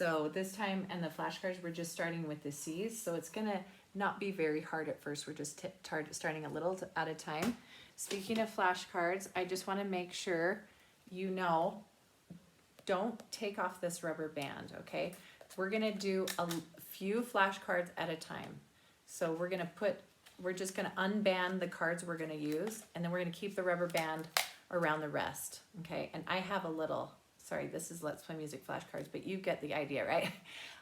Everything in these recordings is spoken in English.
So this time, and the flashcards, we're just starting with the C's. So it's gonna not be very hard at first. We're just starting a little at a time. Speaking of flashcards, I just wanna make sure you know, don't take off this rubber band, okay? We're gonna do a few flashcards at a time. So we're just gonna unband the cards we're gonna use, and then we're gonna keep the rubber band around the rest, okay? And I have a little, sorry, this is Let's Play Music flashcards, but you get the idea, right?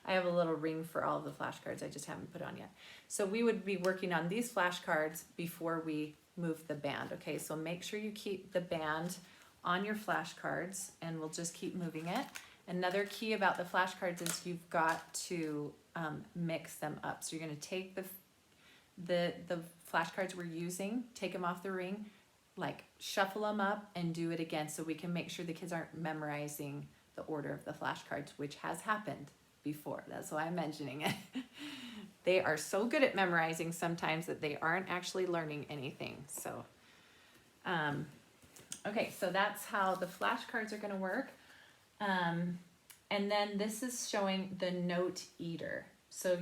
I have a little ring for all of the flashcards, I just haven't put on yet. So we would be working on these flashcards before we move the band, okay? So make sure you keep the band on your flashcards, and we'll just keep moving it. Another key about the flashcards is you've got to mix them up. So you're gonna take the flashcards we're using, take them off the ring, like shuffle them up and do it again, so we can make sure the kids aren't memorizing the order of the flashcards, which has happened before. That's why I'm mentioning it. They are so good at memorizing sometimes that they aren't actually learning anything. So, okay, so that's how the flashcards are gonna work. And then this is showing the note eater. So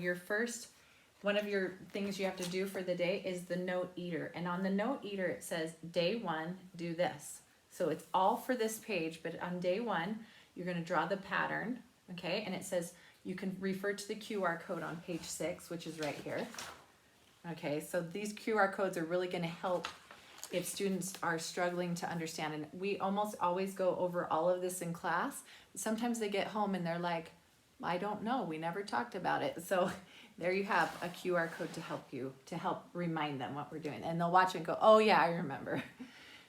one of your things you have to do for the day is the note eater. And on the note eater, it says day 1, do this. So it's all for this page, but on day 1, you're gonna draw the pattern, okay? And it says, you can refer to the QR code on page 6, which is right here. Okay, so these QR codes are really gonna help if students are struggling to understand. And we almost always go over all of this in class. Sometimes they get home and they're like, I don't know, we never talked about it. So there you have a QR code to help remind them what we're doing. And they'll watch it and go, oh yeah, I remember.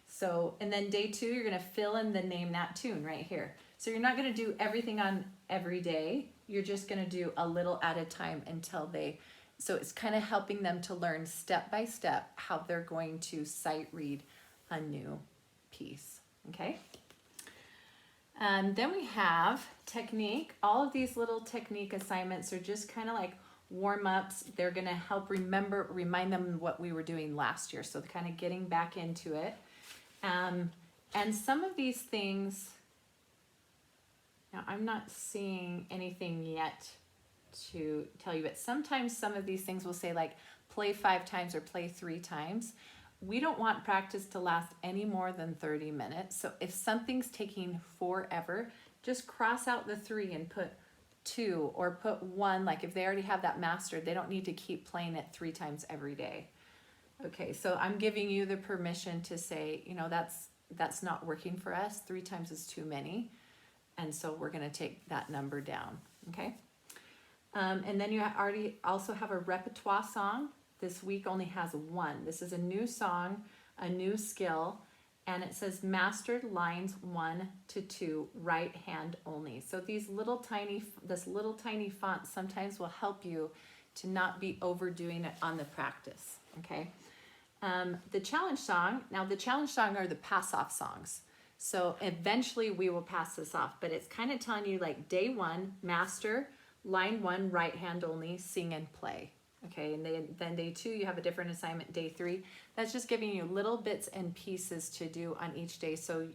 So, and then day 2, you're gonna fill in the name that tune right here. So you're not gonna do everything on every day. You're just gonna do a little at a time until so it's kind of helping them to learn step by step how they're going to sight read a new piece, okay? Then we have technique. All of these little technique assignments are just kind of like warm-ups. They're gonna help remind them what we were doing last year. So they're kind of getting back into it. And some of these things, now I'm not seeing anything yet to tell you, but sometimes some of these things will say like play 5 times or play 3 times. We don't want practice to last any more than 30 minutes. So if something's taking forever, just cross out the 3 and put 2 or put 1. Like if they already have that mastered, they don't need to keep playing it 3 times every day. Okay, so I'm giving you the permission to say, you know, that's not working for us. 3 times is too many. And so we're gonna take that number down, okay? And then you already also have a repertoire song. This week only has 1. This is a new song, a new skill, and it says mastered lines 1 to 2, right hand only. So this little tiny font sometimes will help you to not be overdoing it on the practice, okay? The challenge song, now the challenge song are the pass-off songs. So eventually we will pass this off, but it's kind of telling you like day 1, master, line 1, right hand only, sing and play. Okay, and then day 2, you have a different assignment. Day 3, that's just giving you little bits and pieces to do on each day, so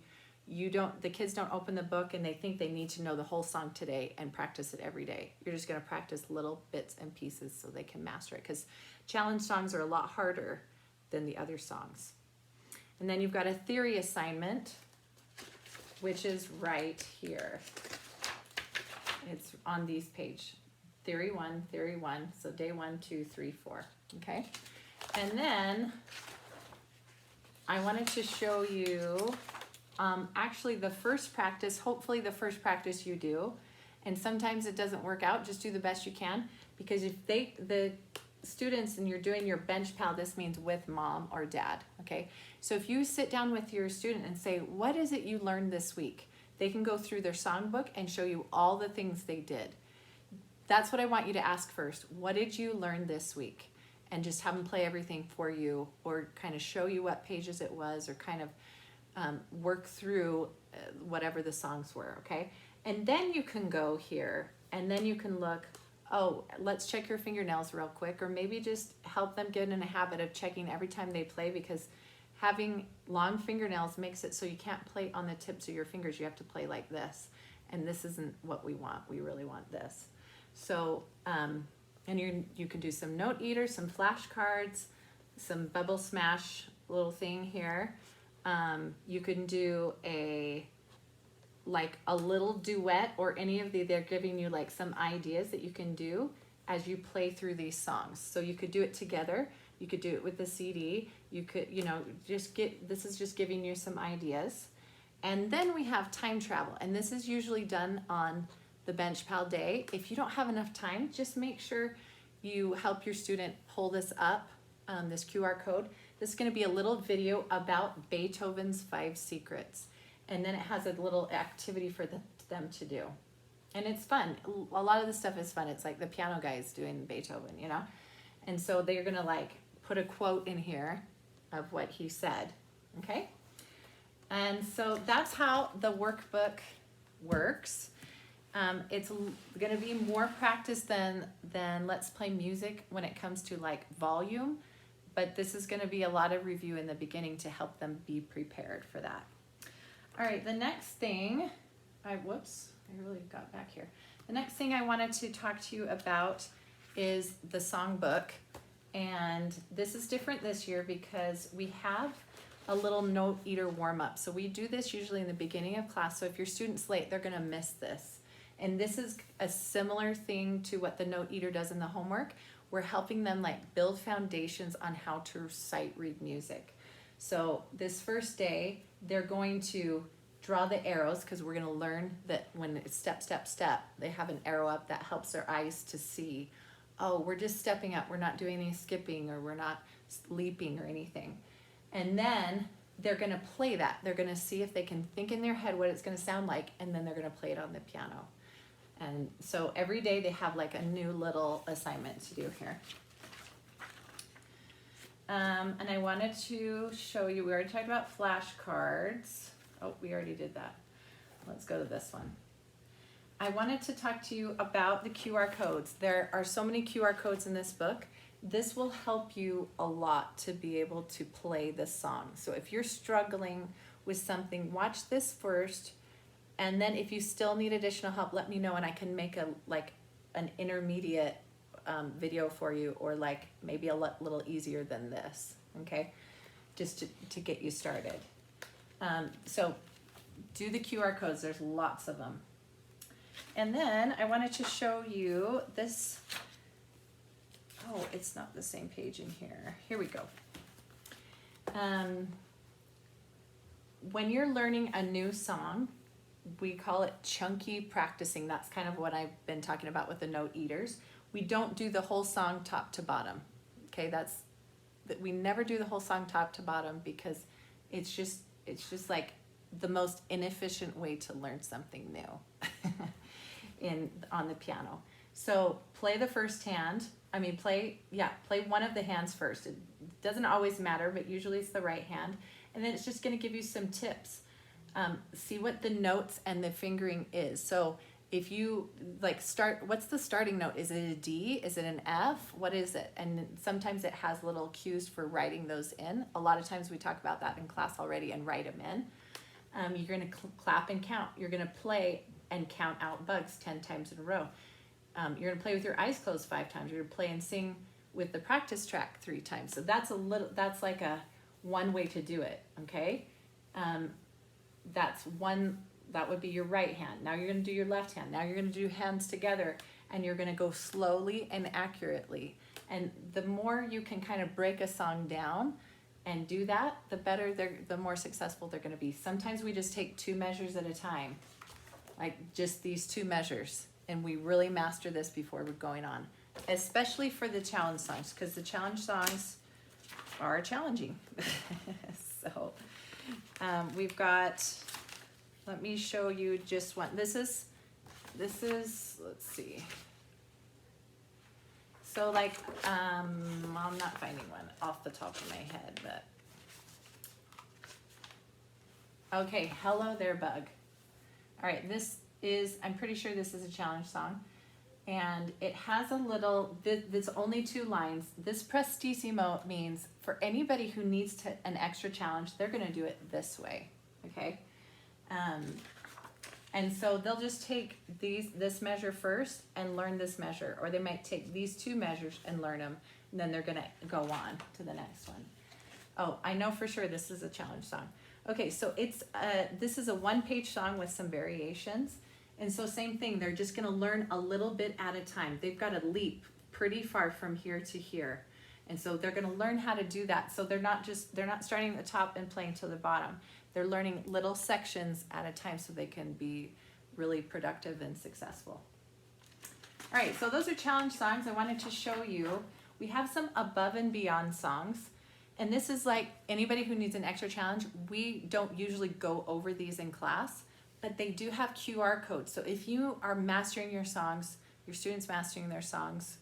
the kids don't open the book and they think they need to know the whole song today and practice it every day. You're just gonna practice little bits and pieces so they can master it, because challenge songs are a lot harder than the other songs. And then you've got a theory assignment, which is right here. It's on these page. Theory 1, so day 1, 2, 3, 4, okay? And then I wanted to show you actually the first practice, hopefully the first practice you do, and sometimes it doesn't work out, just do the best you can, because if the students and you're doing your bench pal, this means with mom or dad, okay? So if you sit down with your student and say, what is it you learned this week? They can go through their songbook and show you all the things they did. That's what I want you to ask first. What did you learn this week? And just have them play everything for you, or kind of show you what pages it was, or kind of work through whatever the songs were, okay? And then you can go here and then you can look, oh, let's check your fingernails real quick, or maybe just help them get in a habit of checking every time they play, because having long fingernails makes it so you can't play on the tips of your fingers. You have to play like this. and this isn't what we want. We really want this. So, and you can do some note eaters, some flashcards, some bubble smash little thing here. You can do like a little duet or any of they're giving you like some ideas that you can do as you play through these songs. So you could do it together. You could do it with the CD. You could, this is just giving you some ideas. And then we have time travel. And this is usually done on the Bench Pal day. If you don't have enough time, just make sure you help your student pull this up, this QR code. This is going to be a little video about Beethoven's 5 secrets. And then it has a little activity for them to do. And it's fun. A lot of the stuff is fun. It's like the piano guy is doing Beethoven, And so they're going to like put a quote in here of what he said, okay? And so that's how the workbook works. It's going to be more practice than Let's Play Music when it comes to like volume, but this is going to be a lot of review in the beginning to help them be prepared for that. All right, the next thing, I really got back here. The next thing I wanted to talk to you about is the songbook. And this is different this year because we have a little note eater warm up. So we do this usually in the beginning of class. So if your student's late, they're gonna miss this. And this is a similar thing to what the note eater does in the homework. We're helping them like build foundations on how to sight read music. So this first day, they're going to draw the arrows because we're going to learn that when it's step, step, step, they have an arrow up that helps their eyes to see, oh, we're just stepping up. We're not doing any skipping or we're not leaping or anything. And then they're going to play that. They're going to see if they can think in their head what it's going to sound like, and then they're going to play it on the piano. And so every day they have like a new little assignment to do here. And I wanted to show you, we already talked about flashcards. Oh, we already did that. Let's go to this one. I wanted to talk to you about the QR codes. There are so many QR codes in this book. This will help you a lot to be able to play the song. So if you're struggling with something, watch this first. And then if you still need additional help, let me know and I can make an intermediate video for you, or like maybe a little easier than this, okay? Just to get you started. So do the QR codes, there's lots of them. And then I wanted to show you this, oh, it's not the same page in here. Here we go. When you're learning a new song, we call it chunky practicing. That's kind of what I've been talking about with the note eaters. We don't do the whole song top to bottom. Okay, we never do the whole song top to bottom because it's just like the most inefficient way to learn something new on the piano. So play the first hand. Play one of the hands first. It doesn't always matter, but usually it's the right hand. And then it's just going to give you some tips. See what the notes and the fingering is. So if you what's the starting note? Is it a D? Is it an F? What is it? And sometimes it has little cues for writing those in. A lot of times we talk about that in class already and write them in. You're going to clap and count. You're going to play and count out bugs 10 times in a row. You're going to play with your eyes closed 5 times. You're going to play and sing with the practice track 3 times. So that's like one way to do it, okay? That would be your right hand. Now you're going to do your left hand. Now you're going to do hands together, and you're going to go slowly and accurately. And the more you can kind of break a song down and do that, the better the more successful they're going to be. Sometimes we just take 2 measures at a time, like just these 2 measures, and we really master this before we're going on, especially for the challenge songs, because the challenge songs are challenging. So we've got, let me show you just one. This is, let's see. So like, I'm not finding one off the top of my head, but. Okay, Hello There Bug. All right, I'm pretty sure this is a challenge song. And it has there's only 2 lines. This prestissimo means for anybody who needs an extra challenge, they're gonna do it this way, okay? And so they'll just take this measure first and learn this measure, or they might take these two measures and learn them, and then they're gonna go on to the next one. Oh, I know for sure this is a challenge song. Okay, so this is a one-page song with some variations. And so same thing, they're just gonna learn a little bit at a time. They've got to leap pretty far from here to here. And so they're gonna learn how to do that. So they're not starting at the top and playing to the bottom. They're learning little sections at a time so they can be really productive and successful. All right, so those are challenge songs. I wanted to show you. We have some above and beyond songs. And this is like anybody who needs an extra challenge. We don't usually go over these in class, but they do have QR codes. So if you are mastering your songs, your students mastering their songs,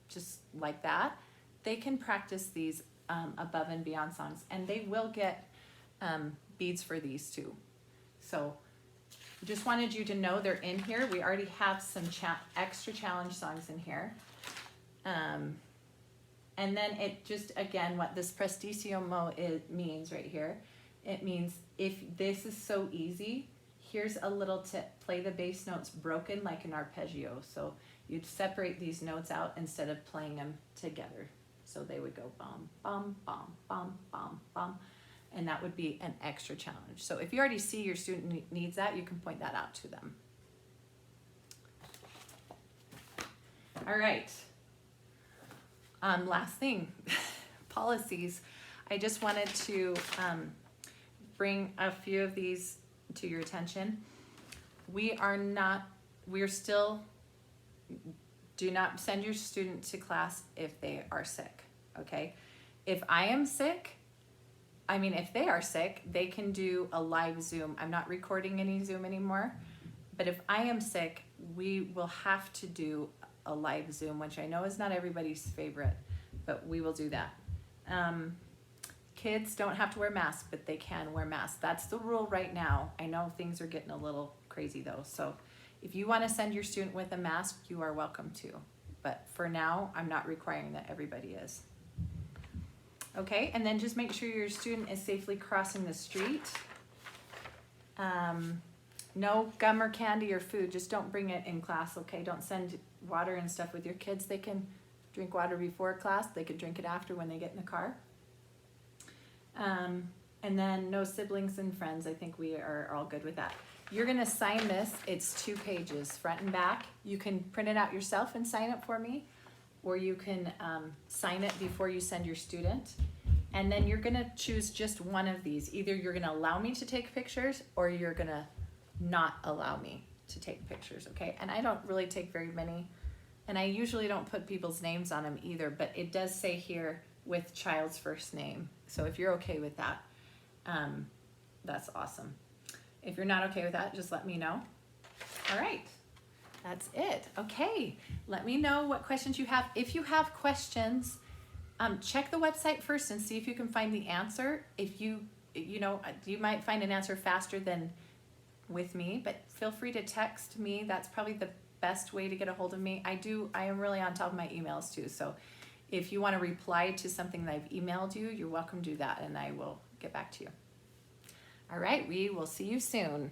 just like that, they can practice these above and beyond songs, and they will get beads for these too. So just wanted you to know they're in here. We already have some extra challenge songs in here. And then it just, again, what this prestissimo means right here, it means if this is so easy, here's a little tip. Play the bass notes broken like an arpeggio. So you'd separate these notes out instead of playing them together. So they would go bum, bum, bum, bum, bum, bum. And that would be an extra challenge. So if you already see your student needs that, you can point that out to them. All right. Last thing, policies. I just wanted to bring a few of these to your attention. We're still, do not send your student to class if they are sick, okay? If I am sick, if they are sick, they can do a live Zoom. I'm not recording any Zoom anymore, but if I am sick, we will have to do a live Zoom, which I know is not everybody's favorite, but we will do that. Kids don't have to wear masks, but they can wear masks. That's the rule right now. I know things are getting a little crazy though, so if you want to send your student with a mask, you are welcome to. But for now, I'm not requiring that everybody is. Okay, and then just make sure your student is safely crossing the street. No gum or candy or food, just don't bring it in class, okay? Don't send water and stuff with your kids. They can drink water before class, they can drink it after when they get in the car. And then no siblings and friends. I think we are all good with that. You're gonna sign this, it's 2 pages, front and back. You can print it out yourself and sign it for me, or you can sign it before you send your student. And then you're gonna choose just one of these. Either you're gonna allow me to take pictures, or you're gonna not allow me to take pictures, okay? And I don't really take very many, and I usually don't put people's names on them either, but it does say here with child's first name. So if you're okay with that, that's awesome. If you're not okay with that, just let me know. All right, that's it. Okay, let me know what questions you have. If you have questions, check the website first and see if you can find the answer. If you might find an answer faster than with me, but feel free to text me. That's probably the best way to get a hold of me. I am really on top of my emails too. So if you want to reply to something that I've emailed you, you're welcome to do that, and I will get back to you. All right, we will see you soon.